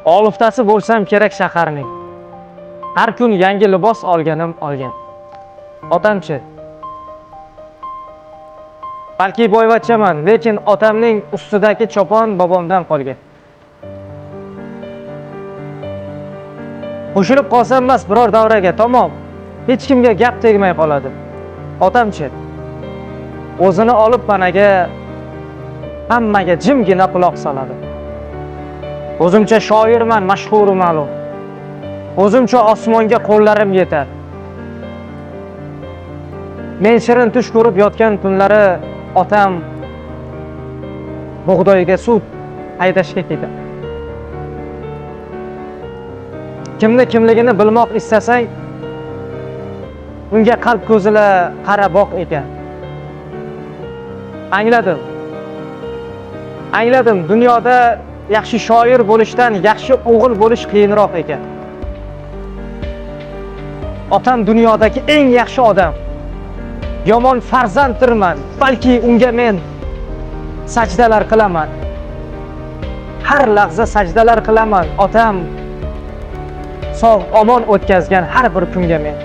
Oliftasi bo'lsam kerak shaharning. Har kun yangi libos olgan. Otamchi? Balki boyvachchaman, lekin otamning ustidagi chopon bobomdan qolgan. Qo'shilib qolsam emas biror davraga, tamom. Hech kimga gap tegmay qoladi. Otamchi? O'zini olib panaga hammaga jimgina quloq soladi. O'zimcha shoirman, mashhurim ma'lum. O'zimcha osmonga qo'llarim yetar. Men shirin tush ko'rib yotgan kunlari otam bug'doyga suv haydashga ketadi. Kimligini bilmoq istasang, unga qalb ko'zila qara boq ekan. Angladim, dunyoda yaxshi shoir bo'lishdan yaxshi o'g'il bo'lish qiyinroq ekan. Otam dunyodagi eng yaxshi odam. Yomon farzanddirman, balki unga men sajdalar qilaman. Har lahza sajdalar qilaman. Otam sog' omon o'tkazgan har bir kunga men.